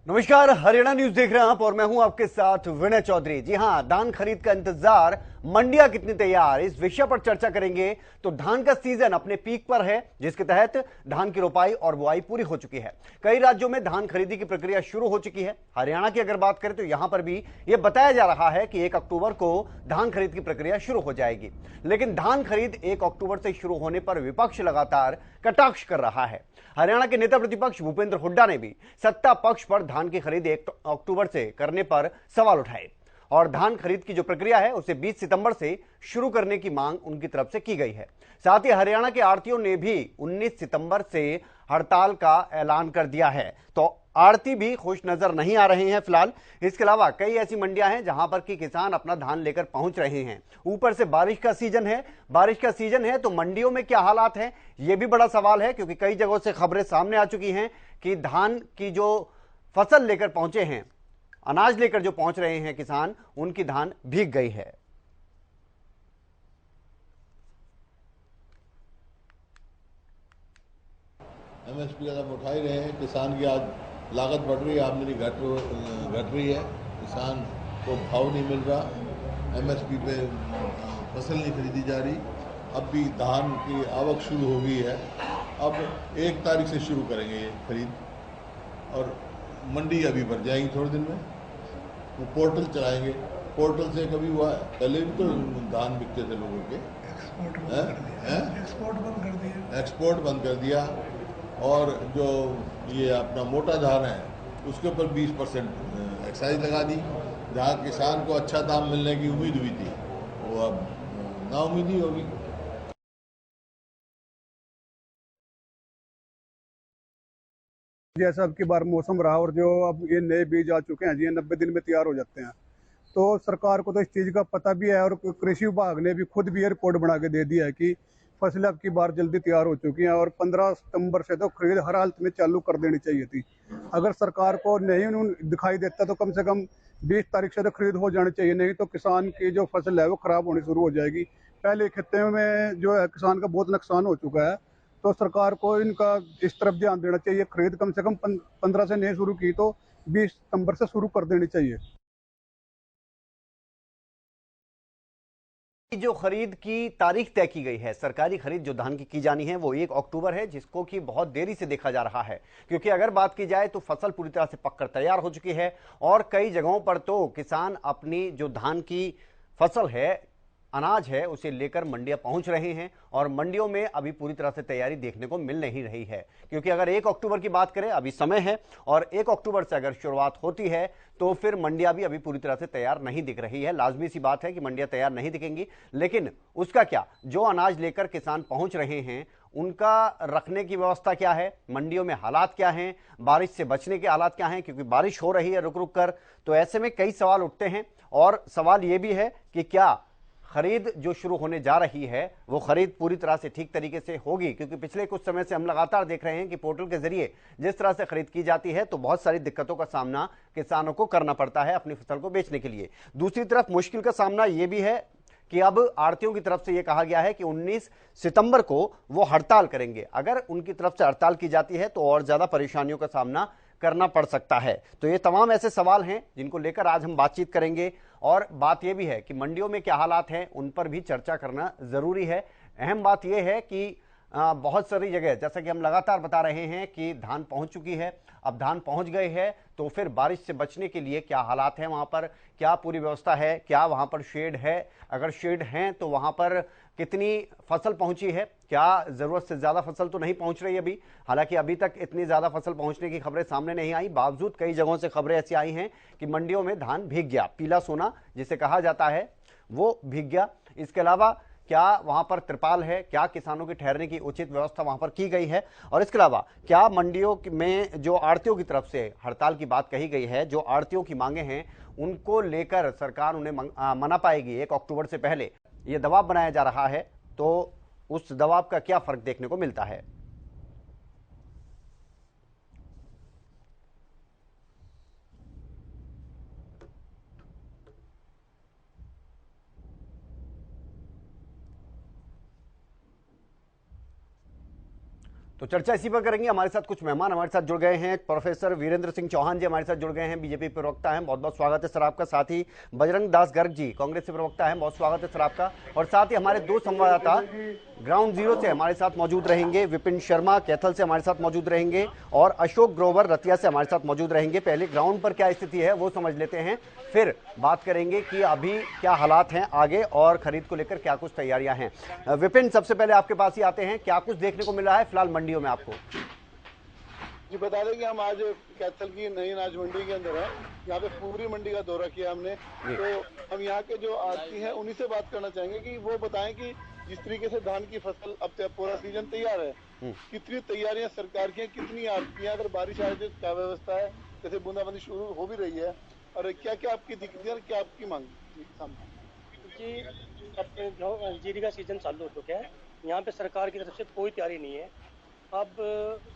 नमस्कार, हरियाणा न्यूज देख रहे हैं आप और मैं हूं आपके साथ विनय चौधरी। जी हां, धान खरीद का इंतजार, मंडियां कितनी तैयार, इस विषय पर चर्चा करेंगे। तो धान का सीजन अपने पीक पर है, जिसके तहत धान की रोपाई और बुआई पूरी हो चुकी है। कई राज्यों में धान खरीदी की प्रक्रिया शुरू हो चुकी है। हरियाणा की अगर बात करें तो यहां पर भी यह बताया जा रहा है कि 1 अक्टूबर को धान खरीद की प्रक्रिया शुरू हो जाएगी। लेकिन धान खरीद 1 अक्टूबर से शुरू होने पर विपक्ष लगातार कटाक्ष कर रहा है। हरियाणा के नेता प्रतिपक्ष भूपेंद्र हुड्डा ने भी सत्ता पक्ष पर धान की खरीद 1 अक्टूबर से करने पर सवाल उठाए और धान खरीद की जो प्रक्रिया है उसे 20 सितंबर से शुरू करने की मांग उनकी तरफ से की गई है। साथ ही हरियाणा के आड़तियों ने भी 19 सितंबर से हड़ताल का ऐलान कर दिया है। तो आड़ती भी खुश नजर नहीं आ रहे हैं फिलहाल। इसके अलावा कई ऐसी मंडियां हैं जहां पर कि किसान अपना धान लेकर पहुंच रहे हैं। ऊपर से बारिश का सीजन है, तो मंडियों में क्या हालात हैं यह भी बड़ा सवाल है, क्योंकि कई जगहों से खबरें सामने आ चुकी हैं कि धान की जो फसल लेकर पहुंचे हैं, अनाज लेकर जो पहुंच रहे हैं किसान, उनकी धान भीग गई है। एमएसपी का हम उठा ही रहे हैं। किसान की आज लागत बढ़ रही है, आमदनी घट रही है, किसान को भाव नहीं मिल रहा, एमएसपी पे फसल नहीं खरीदी जा रही। अब भी धान की आवक शुरू हो गई है, अब 1 तारीख से शुरू करेंगे ये खरीद, और मंडी अभी बढ़ जाएंगी थोड़े दिन में। वो पोर्टल चलाएंगे, पोर्टल से कभी हुआ है पहले भी तो धान बिकते थे लोगों के। एक्सपोर्ट बंद कर दिया, और जो ये अपना मोटा धान है उसके ऊपर 20% एक्साइज लगा दी। जहाँ किसान को अच्छा दाम मिलने की उम्मीद हुई थी, वो अब नाउम्मीदी होगी। जैसा अब की बार मौसम रहा और जो अब ये नए बीज आ चुके हैं जी, 90 दिन में तैयार हो जाते हैं। तो सरकार को तो इस चीज़ का पता भी है और कृषि विभाग ने भी खुद भी ये रिपोर्ट बना के दे दिया है कि फसलें अब की बार जल्दी तैयार हो चुकी हैं और 15 सितंबर से तो खरीद हर हालत में चालू कर देनी चाहिए थी। अगर सरकार को नहीं दिखाई देता तो कम से कम 20 तारीख से तो खरीद हो जानी चाहिए, नहीं तो किसान की जो फसल है वो खराब होनी शुरू हो जाएगी। पहले खेते में जो है किसान का बहुत नुकसान हो चुका है, तो सरकार को इनका इस तरफ ध्यान देना चाहिए। खरीद कम से कम 15 से नहीं शुरू की तो 20 सितंबर से शुरू कर देनी चाहिए। जो खरीद की तारीख तय की गई है, सरकारी खरीद जो धान की जानी है वो 1 अक्टूबर है, जिसको कि बहुत देरी से देखा जा रहा है। क्योंकि अगर बात की जाए तो फसल पूरी तरह से पककर तैयार हो चुकी है और कई जगहों पर तो किसान अपनी जो धान की फसल है, अनाज है, उसे लेकर मंडियां पहुंच रहे हैं और मंडियों में अभी पूरी तरह से तैयारी देखने को मिल नहीं रही है। क्योंकि अगर 1 अक्टूबर की बात करें, अभी समय है, और 1 अक्टूबर से अगर शुरुआत होती है तो फिर मंडियां भी अभी पूरी तरह से तैयार नहीं दिख रही है। लाजमी सी बात है कि मंडियां तैयार नहीं दिखेंगी, लेकिन उसका क्या, जो अनाज लेकर किसान पहुंच रहे हैं उनका रखने की व्यवस्था क्या है, मंडियों में हालात क्या हैं, बारिश से बचने के हालात क्या हैं, क्योंकि बारिश हो रही है रुक रुक कर। तो ऐसे में कई सवाल उठते हैं और सवाल यह भी है कि क्या खरीद जो शुरू होने जा रही है वो खरीद पूरी तरह से ठीक तरीके से होगी। क्योंकि पिछले कुछ समय से हम लगातार देख रहे हैं कि पोर्टल के जरिए जिस तरह से खरीद की जाती है तो बहुत सारी दिक्कतों का सामना किसानों को करना पड़ता है अपनी फसल को बेचने के लिए। दूसरी तरफ मुश्किल का सामना यह भी है कि अब आड़तियों की तरफ से यह कहा गया है कि 19 सितंबर को वो हड़ताल करेंगे। अगर उनकी तरफ से हड़ताल की जाती है तो और ज्यादा परेशानियों का सामना करना पड़ सकता है। तो ये तमाम ऐसे सवाल हैं जिनको लेकर आज हम बातचीत करेंगे, और बात यह भी है कि मंडियों में क्या हालात हैं उन पर भी चर्चा करना जरूरी है। अहम बात यह है कि बहुत सारी जगह, जैसा कि हम लगातार बता रहे हैं कि धान पहुंच चुकी है। अब धान पहुंच गए हैं तो फिर बारिश से बचने के लिए क्या हालात हैं वहां पर, क्या पूरी व्यवस्था है, क्या वहां पर शेड है, अगर शेड हैं तो वहां पर कितनी फसल पहुंची है, क्या जरूरत से ज्यादा फसल तो नहीं पहुंच रही अभी। हालांकि अभी तक इतनी ज्यादा फसल पहुंचने की खबरें सामने नहीं आई, बावजूद कई जगहों से खबरें ऐसी आई हैं कि मंडियों में धान भीग गया, पीला सोना जिसे कहा जाता है वो भीग गया। इसके अलावा क्या वहां पर त्रिपाल है, क्या किसानों के ठहरने की उचित व्यवस्था वहां पर की गई है, और इसके अलावा क्या मंडियों में जो आड़तियों की तरफ से हड़ताल की बात कही गई है, जो आड़तियों की मांगे हैं उनको लेकर सरकार उन्हें मना पाएगी 1 अक्टूबर से पहले, यह दबाव बनाया जा रहा है। तो उस दबाव का क्या फर्क देखने को मिलता है। तो चर्चा इसी पर करेंगे। हमारे साथ कुछ मेहमान हमारे साथ जुड़ गए हैं। प्रोफेसर वीरेंद्र सिंह चौहान जी हमारे साथ जुड़ गए हैं, बीजेपी प्रवक्ता हैं, बहुत बहुत स्वागत है सर आपका। साथ ही बजरंग दास गर्ग जी कांग्रेस से प्रवक्ता हैं, बहुत स्वागत है सर आपका। और साथ ही हमारे दो संवाददाता ग्राउंड जीरो से हमारे साथ मौजूद रहेंगे, विपिन शर्मा कैथल से हमारे साथ मौजूद रहेंगे और अशोक ग्रोवर रतिया से हमारे साथ मौजूद रहेंगे। पहले ग्राउंड पर क्या स्थिति है वो समझ लेते हैं, फिर बात करेंगे कि अभी क्या हालात हैं आगे और खरीद को लेकर क्या कुछ तैयारियां हैं। विपिन, सबसे पहले आपके पास ही आते हैं, क्या कुछ देखने को मिल रहा है फिलहाल मंडियों में आपको? जी बता दें कि हम आज कैथल की नई अनाज मंडी के अंदर है। यहाँ पे पूरी मंडी का दौरा किया हमने, तो हम यहाँ के जो आड़ती हैं उन्हीं से बात करना चाहेंगे कि वो बताएं कि जिस तरीके से धान की फसल अब पूरा सीजन तैयार है, कितनी तैयारियां सरकार की हैं, कितनी आड़तियां, अगर बारिश आ जाए तो क्या व्यवस्था है, जैसे बूंदाबांदी शुरू हो भी रही है, और क्या क्या आपकी दिक्कतें और क्या आपकी मांग जी? अब जीरी का सीजन चालू हो चुका है, यहाँ पे सरकार की तरफ से कोई तैयारी नहीं है। अब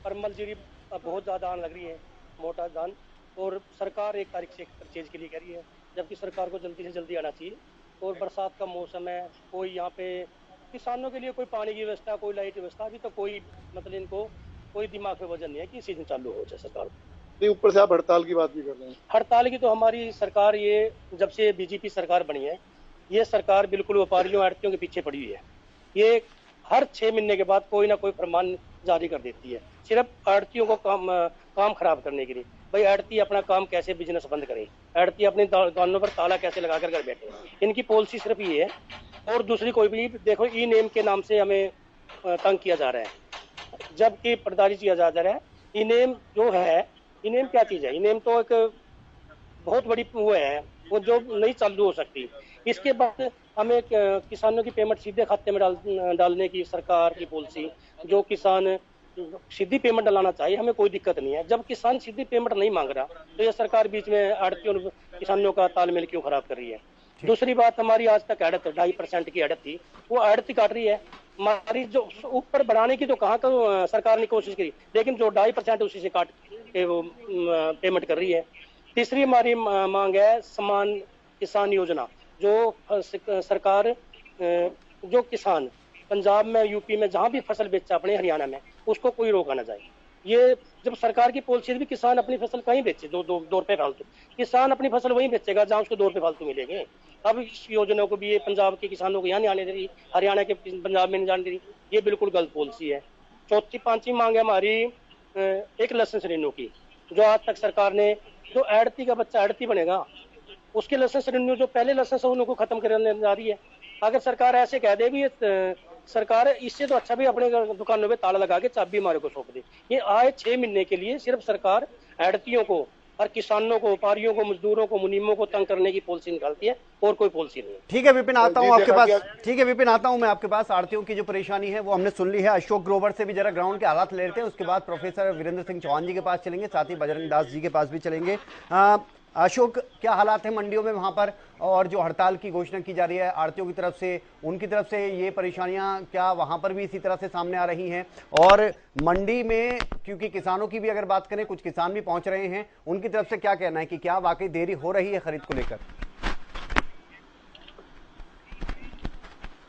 परमल जीरी अब बहुत ज़्यादा आने लग रही है, मोटा धान, और सरकार 1 तारीख से परचेज के लिए कह रही है, जबकि सरकार को जल्दी से जल्दी आना चाहिए। और बरसात का मौसम है, कोई यहाँ पे किसानों के लिए कोई पानी की व्यवस्था, कोई लाइट की व्यवस्था, अभी तो कोई मतलब इनको कोई दिमाग में वजन नहीं है कि सीजन चालू हो जाए सरकार को। नहीं, ऊपर से आप हड़ताल की बात भी कर रहे हैं। हड़ताल की तो हमारी सरकार, ये जब से बीजेपी सरकार बनी है, ये सरकार बिल्कुल व्यापारियों आड़तियों के पीछे पड़ी हुई है। ये हर 6 महीने के बाद कोई ना कोई फरमान जारी कर देती है, सिर्फ आड़तियों को काम खराब करने के लिए। भाई आड़ती अपना काम कैसे बिजनेस बंद करें, आड़ती अपने दुकानों पर ताला कैसे लगा कर बैठे, इनकी पॉलिसी सिर्फ ये है। और दूसरी कोई भी देखो, ई नेम के नाम से हमें तंग किया जा रहा है, जबकि प्रताड़ित किया जा रहा है। ई नेम जो है, ई नेम क्या चीज़ है? ई नेम तो एक बहुत बड़ी वो है, वो जो नहीं चालू हो सकती। इसके बाद हमें किसानों की पेमेंट सीधे खाते में डालने की सरकार की पॉलिसी, जो किसान सीधी पेमेंट डलाना चाहिए, हमें कोई दिक्कत नहीं है। जब किसान सीधी पेमेंट नहीं मांग रहा तो ये सरकार बीच में आड़तियों और किसानों का तालमेल क्यों खराब कर रही है? दूसरी बात, हमारी आज तक आड़त 2.5% की आड़त थी, वो आड़त काट रही है हमारी। जो ऊपर बढ़ाने की तो कहाँ तो सरकार ने कोशिश करी, लेकिन जो 2.5% उसी से काट के वो पेमेंट कर रही है। तीसरी हमारी मांग है समान किसान योजना, जो सरकार जो किसान पंजाब में, यूपी में जहाँ भी फसल बेचा अपने, हरियाणा में, उसको कोई रोका ना जाए। ये जब सरकार की पॉलिसी भी, किसान अपनी फसल कहीं बेचे 2 रुपए फालतू, किसान अपनी फसल वहीं बेचेगा जहाँ उसको 2 रुपए फालतू मिलेंगे। अब इस योजना को भी ये पंजाब के किसानों को यहाँ नहीं आने दे रही, हरियाणा के पंजाब में नहीं जाने दे रही, ये बिल्कुल गलत पॉलिसी है। चौथी पांचवी मांग है हमारी एक लाइसेंस रिन्यू की, जो आज तक सरकार ने, जो आड़ती का बच्चा आड़ती बनेगा उसके लाइसेंस रिन्यू, जो पहले लाइसेंस है उनको खत्म करने जा रही है। अगर सरकार ऐसे कह दे भी, सरकार इससे तो अच्छा भी अपने दुकानों पे ताला लगा के चाबी हमारे को सौंप दे। ये आए 6 महीने के लिए सिर्फ सरकार आड़तियों को और किसानों को, व्यापारियों को, मजदूरों को, मुनीमों को तंग करने की पॉलिसी निकालती है, और कोई पॉलिसी नहीं है। ठीक है विपिन, आता हूं आपके पास। ठीक है विपिन, आता हूं मैं आपके पास। आड़तियों की जो परेशानी है वो हमने सुन ली है। अशोक ग्रोवर से भी जरा ग्राउंड के हालात ले लेते हैं, उसके बाद प्रोफेसर वीरेंद्र सिंह चौहान जी के पास चलेंगे, साथ ही बजरंग दास जी के पास भी चलेंगे। अशोक, क्या हालात है मंडियों में वहां पर, और जो हड़ताल की घोषणा की जा रही है आड़तियों की तरफ से, उनकी तरफ से ये परेशानियां क्या वहां पर भी इसी तरह से सामने आ रही हैं? और मंडी में, क्योंकि किसानों की भी अगर बात करें, कुछ किसान भी पहुंच रहे हैं, उनकी तरफ से क्या कहना है कि क्या वाकई देरी हो रही है खरीद को लेकर?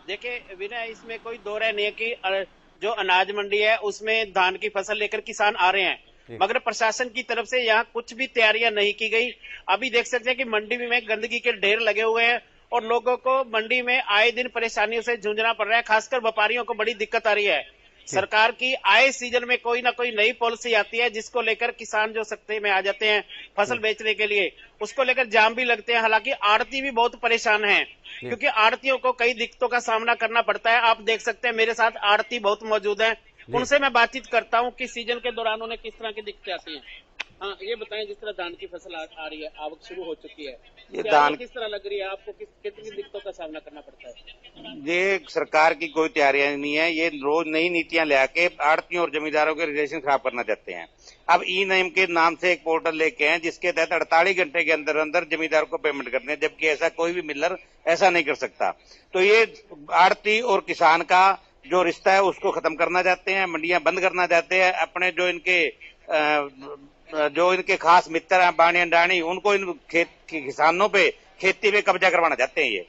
देखिए विनय, इसमें कोई दो राय नहीं है कि जो अनाज मंडी है उसमें धान की फसल लेकर किसान आ रहे हैं, मगर प्रशासन की तरफ से यहाँ कुछ भी तैयारियां नहीं की गई। अभी देख सकते हैं कि मंडी में गंदगी के ढेर लगे हुए हैं और लोगों को मंडी में आए दिन परेशानियों से जूझना पड़ रहा है। खासकर व्यापारियों को बड़ी दिक्कत आ रही है। सरकार की आए सीजन में कोई ना कोई नई पॉलिसी आती है, जिसको लेकर किसान जो सख्ते में आ जाते हैं फसल बेचने के लिए, उसको लेकर जाम भी लगते हैं। हालांकि आड़ती भी बहुत परेशान हैं, क्योंकि आड़तियों को कई दिक्कतों का सामना करना पड़ता है। आप देख सकते हैं मेरे साथ आड़ती बहुत मौजूद है, उनसे मैं बातचीत करता हूं कि सीजन के दौरान उन्हें किस तरह की दिक्कतें आती हैं। हाँ, ये बताएं, जिस तरह धान की फसल आ रही है, आवक शुरू हो चुकी है, ये धान किस तरह लग रही है आपको, कितनी दिक्कतों का सामना करना पड़ता है? ये सरकार की कोई तैयारियां नहीं है, ये रोज नई नीतियां लेके आड़तियों और जमींदारों के रिलेशन खराब करना चाहते हैं। अब ई नेम के नाम से एक पोर्टल लेके हैं, जिसके तहत 48 घंटे के अंदर अंदर जमींदार को पेमेंट करते हैं, जबकि ऐसा कोई भी मिलर ऐसा नहीं कर सकता। तो ये आड़ती और किसान का जो रिश्ता है उसको खत्म करना चाहते हैं, मंडियां बंद करना चाहते हैं। अपने जो इनके खास मित्र हैं, बाणी अंडाणी, उनको इन किसानों पे खेती पे कब्जा करवाना चाहते हैं। ये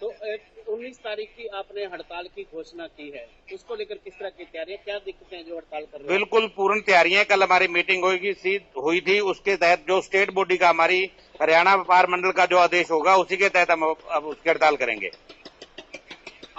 तो 19 तारीख की आपने हड़ताल की घोषणा की है, उसको लेकर किस तरह की तैयारियां, क्या दिक्कतें हैं जो हड़ताल कर रहे हैं? बिल्कुल पूर्ण तैयारियां। कल हमारी मीटिंग हुई थी, उसके तहत जो स्टेट बॉडी का हमारी हरियाणा व्यापार मंडल का जो आदेश होगा उसी के तहत हम अब उसकी हड़ताल करेंगे।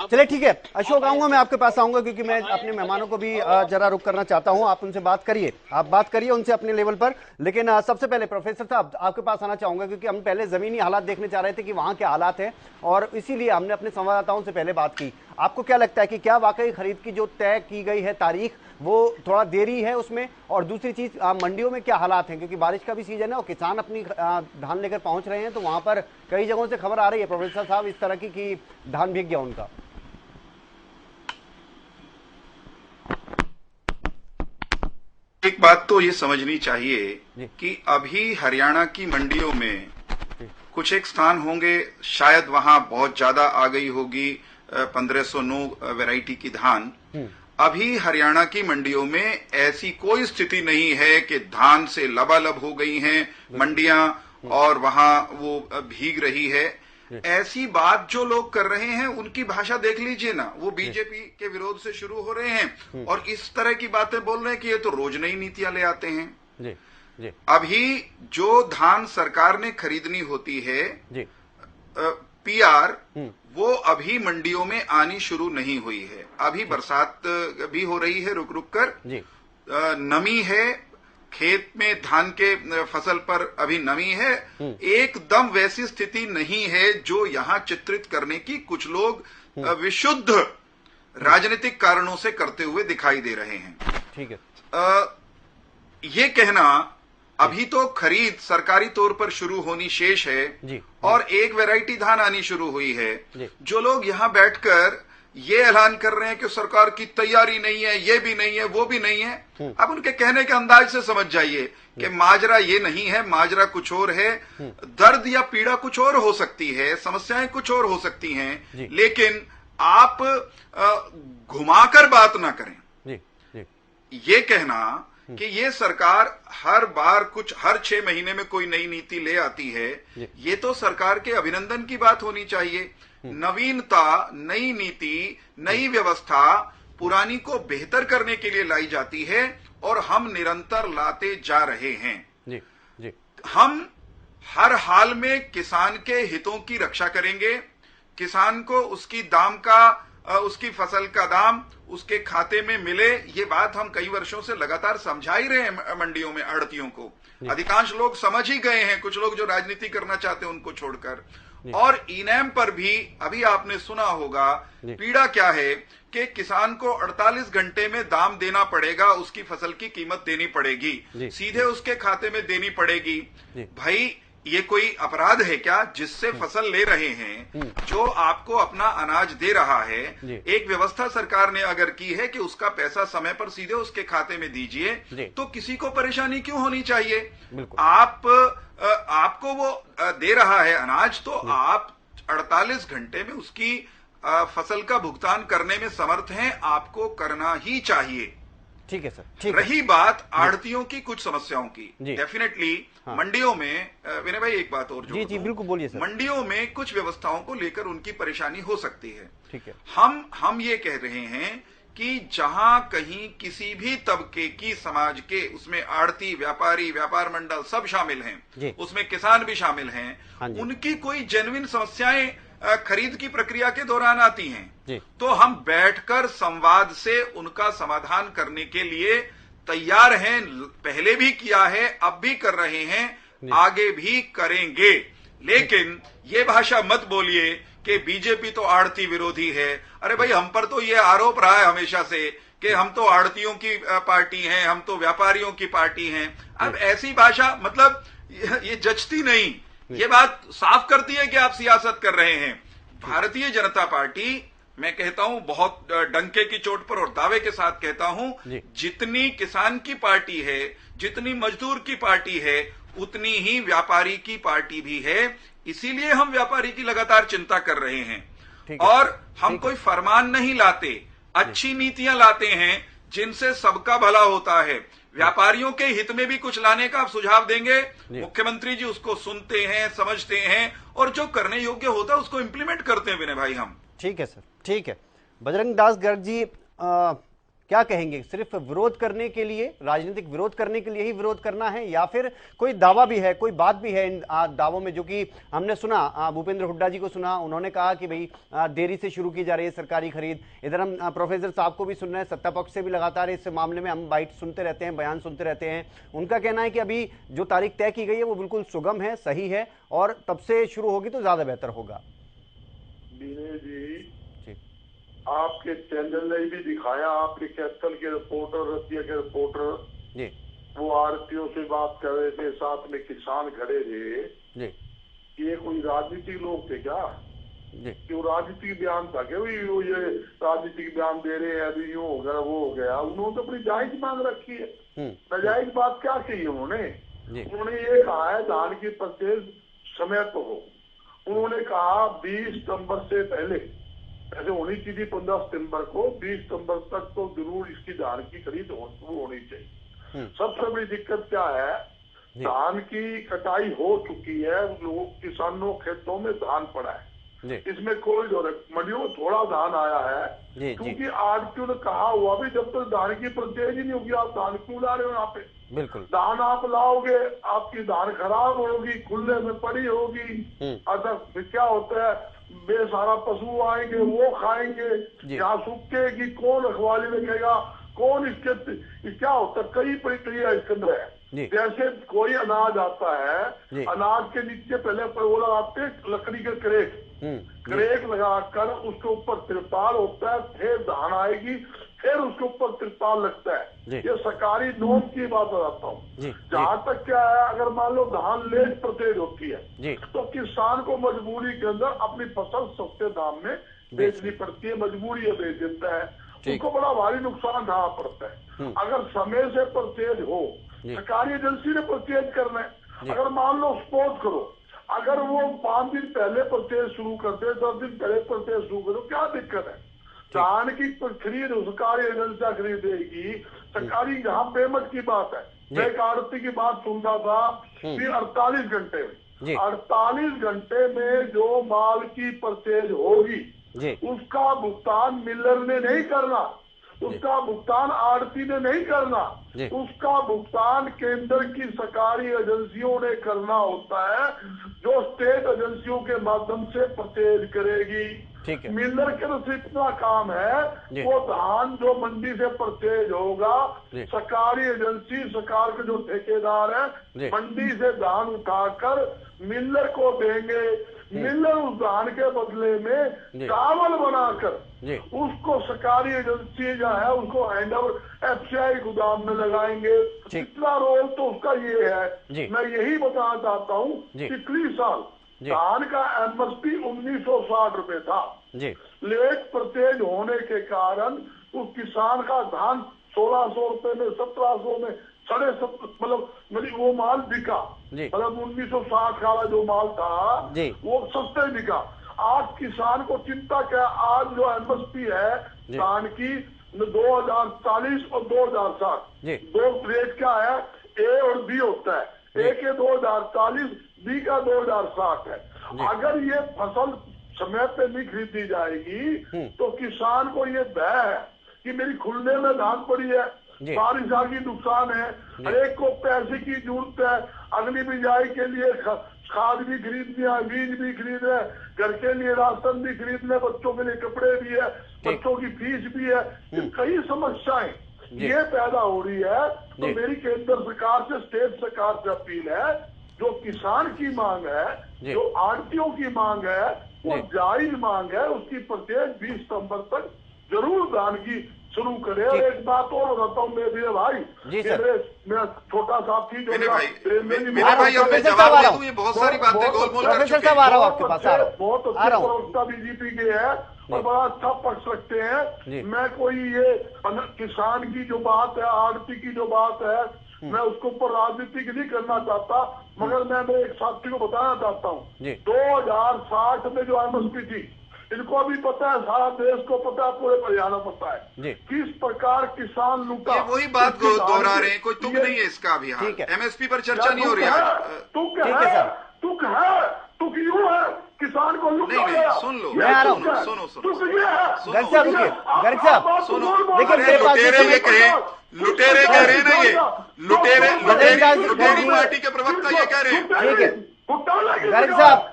चलिए ठीक है अशोक, आऊंगा मैं आपके पास आऊंगा, क्योंकि मैं अपने मेहमानों को भी जरा रुक करना चाहता हूं। आप उनसे बात करिए, आप बात करिए उनसे अपने लेवल पर। लेकिन सबसे पहले प्रोफेसर साहब आपके पास आना चाहूंगा, क्योंकि हम पहले जमीनी हालात देखने चाह रहे थे कि वहां क्या हालात है, और इसीलिए हमने अपने संवाददाताओं से पहले बात की। आपको क्या लगता है कि क्या वाकई खरीद की जो तय की गई है तारीख वो थोड़ा देरी है उसमें? और दूसरी चीज मंडियों में क्या हालात हैं, क्योंकि बारिश का भी सीजन है और किसान अपनी धान लेकर पहुंच रहे हैं, तो वहां पर कई जगहों से खबर आ रही है प्रोफेसर साहब इस तरह की कि धान भीग गया उनका। एक बात तो ये समझनी चाहिए कि अभी हरियाणा की मंडियों में कुछ एक स्थान होंगे, शायद वहां बहुत ज्यादा आ गई होगी 1509 वैरायटी की धान। अभी हरियाणा की मंडियों में ऐसी कोई स्थिति नहीं है कि धान से लबालब हो गई हैं मंडियां और वहां वो भीग रही है। ऐसी बात जो लोग कर रहे हैं उनकी भाषा देख लीजिए ना, वो बीजेपी के विरोध से शुरू हो रहे हैं और इस तरह की बातें बोल रहे हैं कि ये तो रोज नई नीतियां ले आते हैं। जी, जी। अभी जो धान सरकार ने खरीदनी होती है पीआर, वो अभी मंडियों में आनी शुरू नहीं हुई है। अभी बरसात भी हो रही है रुक रुक कर, नमी है खेत में, धान के फसल पर अभी नमी है। एकदम वैसी स्थिति नहीं है जो यहां चित्रित करने की कुछ लोग विशुद्ध राजनीतिक कारणों से करते हुए दिखाई दे रहे हैं। ठीक है। ये कहना अभी तो खरीद सरकारी तौर पर शुरू होनी शेष है जी, और एक वैरायटी धान आनी शुरू हुई है। जो लोग यहां बैठकर ये ऐलान कर रहे हैं कि सरकार की तैयारी नहीं है, ये भी नहीं है, वो भी नहीं है, अब उनके कहने के अंदाज से समझ जाइए कि माजरा ये नहीं है, माजरा कुछ और है। दर्द या पीड़ा कुछ और हो सकती है, समस्याएं कुछ और हो सकती हैं, लेकिन आप घुमाकर बात ना करें। ये कहना कि ये सरकार हर बार हर 6 महीने में कोई नई नीति ले आती है, ये तो सरकार के अभिनंदन की बात होनी चाहिए। नवीनता, नई नीति, नई व्यवस्था पुरानी को बेहतर करने के लिए लाई जाती है और हम निरंतर लाते जा रहे हैं। जी, जी। हम हर हाल में किसान के हितों की रक्षा करेंगे। किसान को उसकी दाम का, उसकी फसल का दाम उसके खाते में मिले, ये बात हम कई वर्षों से लगातार समझा ही रहे हैं मंडियों में आढ़तियों को। अधिकांश लोग समझ ही गए हैं, कुछ लोग जो राजनीति करना चाहते हैं उनको छोड़कर। और इनाम पर भी अभी आपने सुना होगा पीड़ा क्या है कि किसान को 48 घंटे में दाम देना पड़ेगा, उसकी फसल की कीमत देनी पड़ेगी, सीधे उसके खाते में देनी पड़ेगी। भाई ये कोई अपराध है क्या? जिससे फसल ले रहे हैं, जो आपको अपना अनाज दे रहा है, एक व्यवस्था सरकार ने अगर की है कि उसका पैसा समय पर सीधे उसके खाते में दीजिए, तो किसी को परेशानी क्यों होनी चाहिए? आपको वो दे रहा है अनाज, तो आप 48 घंटे में उसकी फसल का भुगतान करने में समर्थ हैं, आपको करना ही चाहिए। ठीक है सर, ठीक रही है। बात आढ़तियों की कुछ समस्याओं की, डेफिनेटली मंडियों में, विनय भाई एक बात और जी बिल्कुल बोलिए सर। मंडियों में कुछ व्यवस्थाओं को लेकर उनकी परेशानी हो सकती है। ठीक है। हम ये कह रहे हैं कि जहां कहीं किसी भी तबके की, समाज के, उसमें आढ़ती, व्यापारी, व्यापार मंडल सब शामिल हैं, उसमें किसान भी शामिल हैं, उनकी कोई जेन्युइन समस्याएं खरीद की प्रक्रिया के दौरान आती हैं, तो हम बैठकर संवाद से उनका समाधान करने के लिए तैयार हैं। पहले भी किया है, अब भी कर रहे हैं, आगे भी करेंगे। लेकिन ये भाषा मत बोलिए कि बीजेपी तो आढ़ती विरोधी है। अरे भाई, हम पर तो ये आरोप रहा है हमेशा से कि हम तो आढ़तियों की पार्टी हैं, हम तो व्यापारियों की पार्टी हैं। अब ऐसी भाषा मतलब ये जचती नहीं। ये बात साफ करती है कि आप सियासत कर रहे हैं। भारतीय जनता पार्टी, मैं कहता हूं बहुत डंके की चोट पर और दावे के साथ कहता हूं, जितनी किसान की पार्टी है, जितनी मजदूर की पार्टी है, उतनी ही व्यापारी की पार्टी भी है। इसीलिए हम व्यापारी की लगातार चिंता कर रहे हैं और हम कोई फरमान नहीं लाते, अच्छी नीतियां लाते हैं जिनसे सबका भला होता है। व्यापारियों के हित में भी कुछ लाने का आप सुझाव देंगे, मुख्यमंत्री जी उसको सुनते हैं, समझते हैं और जो करने योग्य होता है उसको इंप्लीमेंट करते हैं। विनय भाई, हम ठीक है सर, ठीक है। बजरंग दास गर्ग जी क्या कहेंगे? सिर्फ विरोध करने के लिए, राजनीतिक विरोध करने के लिए ही विरोध करना है, या फिर कोई दावा भी है, कोई बात भी है इन दावों में? जो कि हमने सुना, भूपेंद्र हुड्डा जी को सुना, उन्होंने कहा कि भाई देरी से शुरू की जा रही है सरकारी खरीद। इधर हम प्रोफेसर साहब को भी सुन रहे हैं, सत्ता पक्ष से भी लगातार इस मामले में हम बाइट सुनते रहते हैं, बयान सुनते रहते हैं। उनका कहना है कि अभी जो तारीख तय की गई है वो बिल्कुल सुगम है, सही है, और तब से शुरू होगी तो ज्यादा बेहतर होगा। आपके चैनल ने भी दिखाया, आपके कैथल के रिपोर्टर, रतिया के रिपोर्टर जी, वो आरटीओ से बात कर रहे थे, साथ में किसान खड़े थे जी। ये कोई राजनीतिक लोग थे क्या जी? कि वो राजनीतिक बयान था क्या? वो ये राजनीतिक बयान दे रहे हैं, अभी यूं हो गया वो हो गया। उन्होंने तो अपनी जायज मांग रखी है। नाजायज बात क्या कही उन्होंने? उन्होंने ये कहा है धान की परचेज समय तो हो। उन्होंने कहा 20 सितंबर से पहले ऐसे होनी चाहिए, 15 सितंबर को, 20 सितंबर तक तो जरूर इसकी धान की खरीद शुरू होनी चाहिए। सबसे बड़ी दिक्कत क्या है, धान की कटाई हो चुकी है, लोग किसानों खेतों में धान पड़ा है, इसमें कोई मंडियों में थोड़ा धान आया है, क्योंकि आरटीओ ने कहा हुआ भी जब तक धान की परचेज ही नहीं होगी आप धान क्यों ला रहे हो यहाँ पे? बिल्कुल। धान आप लाओगे, आपकी धान खराब होगी, खुले में पड़ी होगी। अगर क्या होता है, बेसारा पशु आएंगे, वो खाएंगे, यहाँ सूखेगी, कौन रखवाली में कहेगा, कौन इसके क्या होता है, कई प्रक्रिया इसके अंदर है। जैसे कोई अनाज आता है, अनाज के नीचे पहले वो लगाते लकड़ी के क्रेट लगाकर उसके ऊपर तिरपाल होता है, फिर धान आएगी, फिर उसके ऊपर तिरपाल लगता है। ये सरकारी नोम की बात बताता हूँ। जहाँ तक क्या है, अगर मान लो धान लेट परचेज होती है तो किसान को मजबूरी के अंदर अपनी फसल सस्ते दाम में बेचनी पड़ती है, मजबूरी है, बेच देता है, उसको बड़ा भारी नुकसान उठाना पड़ता है। अगर समय से परचेज हो, सरकारी एजेंसी ने परचेज करना है। अगर मान लो सपोज करो, अगर वो 5 दिन पहले परचेज शुरू कर दे, 10 दिन पहले परचेज शुरू करो, क्या दिक्कत है? धान की खरीद सरकारी एजेंसियां खरीदेगी। सरकारी यहाँ पेमेंट की बात है, मैं एक आड़ती की बात सुनता था कि 48 घंटे में 48 घंटे में जो माल की परचेज होगी उसका भुगतान मिलर ने नहीं करना, उसका भुगतान आड़ती ने नहीं करना, उसका भुगतान केंद्र की सरकारी एजेंसियों ने करना होता है, जो स्टेट एजेंसियों के माध्यम से परचेज करेगी। मिलर के तो इतना काम है, वो धान जो मंडी से परचेज होगा, सरकारी एजेंसी, सरकार के जो ठेकेदार है, मंडी से धान उठाकर मिलर को देंगे। मिलर उस धान के बदले में चावल बनाकर उसको सरकारी एजेंसी जो है उसको हैंड ओवर एफसीआई गोदाम में लगाएंगे। इतना रोल तो उसका ये है। मैं यही बताना चाहता हूँ, पिछली साल धान का एमएसपी 1960 रुपए था। लेट परचेज होने के कारण उस किसान का धान 1600 रुपए में, 1700 में, 750, मतलब वो माल बिका। मतलब 1960 वाला जो माल था वो सस्ते बिका। आज किसान को चिंता क्या, आज जो एमएसपी है धान की 2040 और 2060 दो रेट क्या है, ए और बी होता है। ए के 2040, बी का 2060 है। अगर ये फसल समय पे नहीं खरीदी जाएगी तो किसान को ये भय है कि मेरी खुलने में धान पड़ी है, बारिश आ गई, नुकसान है, एक को पैसे की जरूरत है, अगली बिजाई के लिए खाद भी खरीदनी है, बीज भी खरीद है, घर के लिए राशन भी खरीदना है, बच्चों के लिए कपड़े भी है, बच्चों की फीस भी है, कई समस्याएं ये पैदा हो रही है। तो मेरी केंद्र सरकार से, स्टेट सरकार से अपील है, जो किसान की मांग है, जो आड़तियों की मांग है, वो जायज मांग है, उसकी परचेज 20 सितंबर तक जरूर धान की शुरू करे। और एक बात और बताता हूँ मेरे भाई, मेरा छोटा साथी जो बहुत सारी बातें गोलमोल कर चुके हैं, बहुत अच्छे प्रवक्ता बीजेपी के हैं और बड़ा अच्छा पक्ष रखते हैं। मैं कोई ये किसान की जो बात है, आड़ती की जो बात है, मैं उसके ऊपर राजनीति नहीं करना चाहता, मगर मैं एक साथी को बताना चाहता हूँ 2060 में जो एमएसपी थी, इनको अभी पता है, सारा देश को पता है, पूरे हरियाणा पता है किस प्रकार किसान लूटा। वही बात दोहरा रहे हैं, कोई तुक नहीं है इसका अभी। एमएसपी पर चर्चा नहीं हो रही है। तुक है, तुक यूं है किसान को लुटा नहीं, गया। सुन लो, मैं आ रहा हूँ। सुनो गर्ग साहब रुकिए, गर्ग साहब सुनो, देखिए मेरे पास लुटेरे ये कहे, लुटेरे कह रहे हैं ना ये, लुटेरी पार्टी के प्रवक्ता ये कह रहे हैं। ठीक है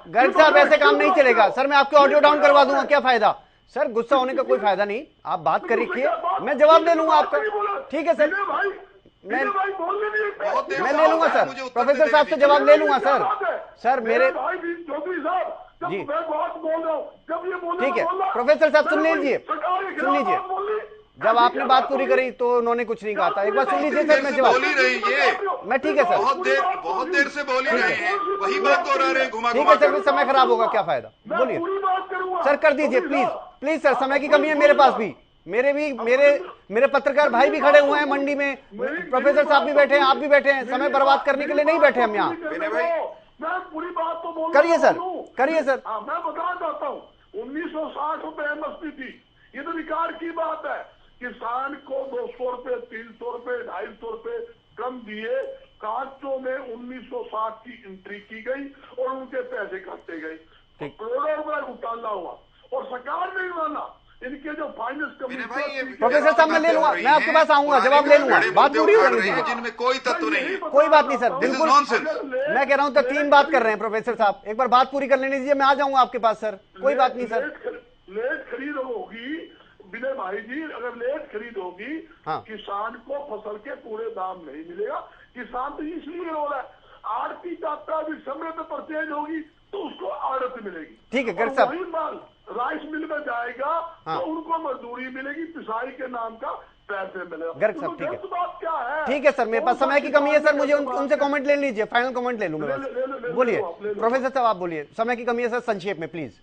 गर्ग साहब ऐसे काम नहीं चलेगा सर। मैं आपके ऑडियो डाउन करवा दूंगा, क्या फायदा सर? गुस्सा होने का कोई फायदा नहीं, आप बात कर रखिए, मैं जवाब दे लूंगा आपका। ठीक है सर, मैं ले लूंगा सर, प्रोफेसर साहब से जवाब ले लूंगा सर। सर मेरे चौधरी साहब जी मैं बात बोल रहा हूँ, जब ये बोल ठीक है प्रोफेसर साहब सुन लीजिए, सुन लीजिए। जब आपने बात पूरी करी तो उन्होंने कुछ नहीं कहा था। एक बार सुन लीजिए सर, मैं जवाब बोल ही रही है। मैं ठीक है सर, बहुत देर से बोल ही रहे हैं, वही बात दोहरा रहे हैं घुमा ठीक है सर, फिर समय खराब होगा, क्या फायदा? बोलिए सर, कर दीजिए प्लीज प्लीज सर, समय की कमी है मेरे पास भी, मेरे पत्रकार भाई भी खड़े हुए हैं मंडी में, प्रोफेसर साहब भी बैठे हैं, आप भी बैठे हैं। समय बर्बाद करने के लिए नहीं बैठे हम यहाँ। मैं पूरी बात तो बोल करिए सर, करिए सर। मैं बताना चाहता हूँ 1960 रुपए एमएसपी थी, ये तो विकार की बात है। किसान को 200 रुपए, 300 रुपए, 250 रुपए कम दिए। कांचों में 1960 की एंट्री की गई और उनके पैसे काटे गए, करोड़ों रुपए घोटाला हुआ और सरकार नहीं माना। इनके जो फाइनेंस कमीशन, प्रोफेसर साहब मैं ले लूंगा, मैं आपके पास आऊंगा, जवाब ले लूंगा, बात पूरी हो रही है जिनमें कोई तत्व नहीं है। कोई बात नहीं सर, बिल्कुल मैं कह रहा हूँ तो 3 बात कर रहे हैं प्रोफेसर साहब, एक बार बात पूरी कर लेने दीजिए, मैं आ जाऊंगा आपके पास सर, कोई बात नहीं सर। लेट खरीद होगी विनय भाई जी, अगर लेट खरीद होगी हाँ। किसान को फसल के पूरे दाम नहीं मिलेगा। किसान तो इसलिए हो रहा है, आड़ती जाता भी समय पे परचेज होगी तो उसको आड़त मिलेगी। ठीक है गर्ग साहब, वही माल राइस मिल में जाएगा हाँ। तो उनको मजदूरी मिलेगी, पिसाई के नाम का पैसे मिलेगा। गर्ग साहब ठीक है, बात क्या है? ठीक है सर, मेरे पास समय की कमी है सर, मुझे उनसे कमेंट ले लीजिए, फाइनल कमेंट ले लूंगा बस। बोलिए प्रोफेसर साहब, आप बोलिए, समय की कमी है सर, संक्षेप में प्लीज।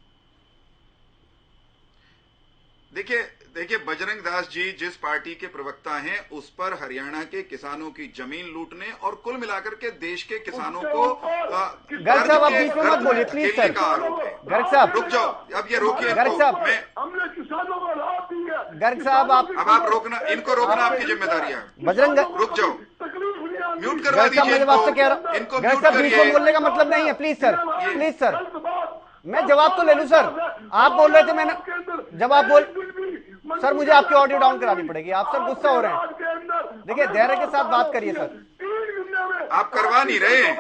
देखिए बजरंग दास जी जिस पार्टी के प्रवक्ता हैं, उस पर हरियाणा के किसानों की जमीन लूटने और कुल मिलाकर के देश के किसानों को गर्ग साहब आप बीच में मत बोलिए प्लीज सर। गर्ग साहब रुक जाओ, अब ये रोकिए। गर्ग साहब, हमने किसानों को राहत दी है। गर्ग साहब आप रोकना, इनको रोकना आपकी जिम्मेदारी है। बजरंग रुक जाओ, म्यूट करवा गर्ग साहब मैं जब आपसे कह रहा हूँ, इनको गर्ग साहब बीच में बोलने का मतलब नहीं है, प्लीज सर, प्लीज सर, मैं जवाब तो ले लूं सर। आप बोल रहे थे, मैंने जब आप बोल सर, मुझे आपकी ऑडियो डाउन करानी पड़ेगी, आप सर गुस्सा हो रहे हैं। देखिए धैर्य के साथ बात करिए सर। आप करवा नहीं रहे हैं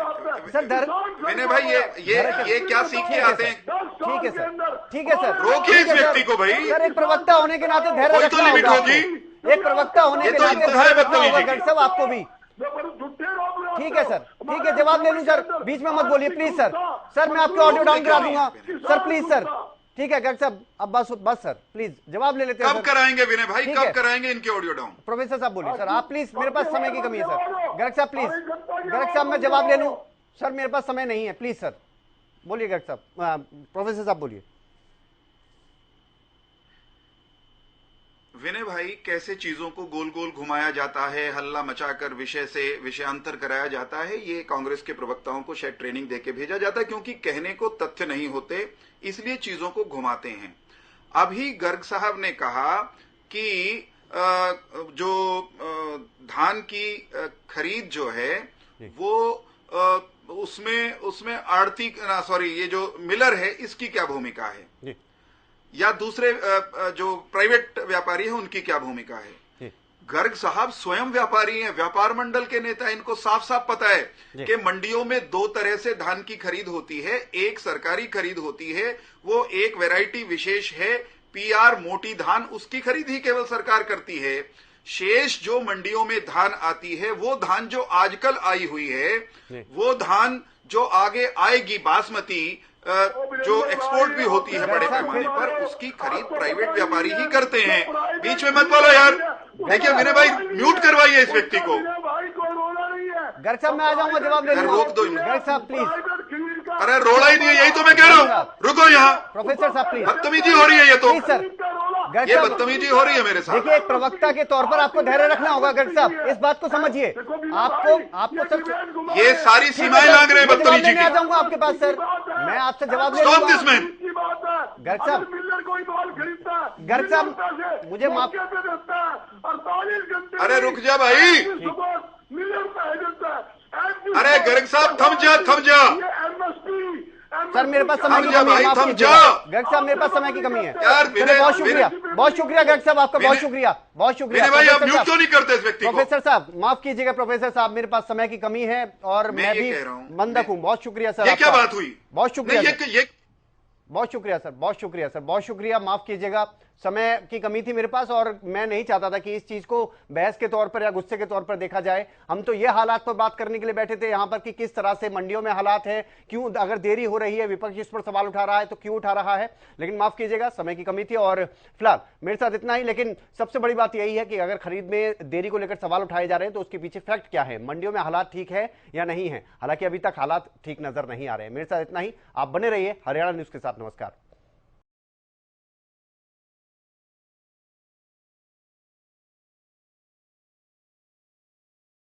सर, मैंने भाई ये क्या सीख के आते हैं? ठीक है सर, ठीक है सर, रोकिए इस व्यक्ति को भाई। सर एक प्रवक्ता होने के नाते धैर्य रखना होगा, एक प्रवक्ता होने के नाते धैर्य रखना होगा गर्ग साहब आपको भी। ठीक है सर, ठीक है, जवाब ले लूं सर, बीच में मत बोलिए प्लीज सर। सर मैं आपके ऑडियो डाउन करा दूंगा सर, प्लीज सर। ठीक है गर्ग साहब, अब बस सर प्लीज जवाब ले लेते हैं। कब कराएंगे विनय भाई, कब कराएंगे इनके ऑडियो डाउन? प्रोफेसर साहब बोलिए सर, आप प्लीज, मेरे पास समय की कमी है सर। गर्ग साहब प्लीज, गर्ग साहब मैं जवाब ले लूं सर, मेरे पास समय नहीं है, प्लीज सर बोलिए गर्ग साहब। प्रोफेसर साहब बोलिए। विनय भाई, कैसे चीजों को गोल गोल घुमाया जाता है, हल्ला मचाकर विषय से विषयांतर कराया जाता है, ये कांग्रेस के प्रवक्ताओं को शायद ट्रेनिंग देके भेजा जाता है, क्योंकि कहने को तथ्य नहीं होते, इसलिए चीजों को घुमाते हैं। अभी गर्ग साहब ने कहा कि जो धान की खरीद जो है वो उसमें आड़ती ये जो मिलर है इसकी क्या भूमिका है, या दूसरे जो प्राइवेट व्यापारी है उनकी क्या भूमिका है? गर्ग साहब स्वयं व्यापारी हैं, व्यापार मंडल के नेता, इनको साफ साफ पता है कि मंडियों में 2 तरह से धान की खरीद होती है। एक सरकारी खरीद होती है, वो एक वैरायटी विशेष है, पीआर मोटी धान, उसकी खरीद ही केवल सरकार करती है। शेष जो मंडियों में धान आती है, वो धान जो आजकल आई हुई है, वो धान जो आगे आएगी बासमती, जो एक्सपोर्ट भी होती है बड़े पैमाने पर, उसकी खरीद प्राइवेट व्यापारी ही करते हैं। बीच में मत बोलो यार। देखिए विनय भाई, म्यूट करवाइए इस व्यक्ति को। गर्ग साहब मैं आ जाऊंगा, जवाब ले रोक दो। गर्ग साहब प्लीज। अरे रोड़ा ही नहीं है, यही तो मैं कह रहा हूँ। रुको यहाँ। प्रोफेसर साहब प्लीज। बदतमीजी हो रही है ये तो, सर ये बदतमीजी हो रही है मेरे साथ। देखिए एक प्रवक्ता के तौर पर आपको धैर्य रखना होगा गर्ग साहब, इस बात को समझिए। आपको सर ये सारी सीमाएं लांग रहे हैं बदतमीजी की। आ जाऊंगा आपके पास सर, मैं आपसे जवाब ले स्टॉप दिस मैन। गर्ग साहब, गर्ग साहब मुझे माफ, अरे रुक जा भाई। अरे गर्ग साहब थम जा, सर मेरे पास समय की कमी है, माफ कीजिएगा गर्ग साहब, मेरे पास समय की कमी है यार। बहुत शुक्रिया, बहुत शुक्रिया गर्ग साहब आपका, बहुत शुक्रिया, बहुत शुक्रिया। प्रोफेसर साहब माफ कीजिएगा, प्रोफेसर साहब मेरे पास समय की कमी है और मैं भी मंदक हूँ। बहुत शुक्रिया सर, ये क्या बात हुई? बहुत शुक्रिया, बहुत शुक्रिया सर, बहुत शुक्रिया सर, बहुत शुक्रिया। माफ कीजिएगा, समय की कमी थी मेरे पास और मैं नहीं चाहता था कि इस चीज को बहस के तौर पर या गुस्से के तौर पर देखा जाए। हम तो ये हालात पर बात करने के लिए बैठे थे यहां पर कि किस तरह से मंडियों में हालात है, क्यों अगर देरी हो रही है, विपक्ष इस पर सवाल उठा रहा है तो क्यों उठा रहा है। लेकिन माफ कीजिएगा, समय की कमी थी और फिलहाल मेरे साथ इतना ही। लेकिन सबसे बड़ी बात यही है कि अगर खरीद में देरी को लेकर सवाल उठाए जा रहे हैं तो उसके पीछे फैक्ट क्या है, मंडियों में हालात ठीक है या नहीं है। हालांकि अभी तक हालात ठीक नजर नहीं आ रहे हैं। मेरे साथ इतना ही, आप बने रहिए हरियाणा न्यूज के साथ। नमस्कार।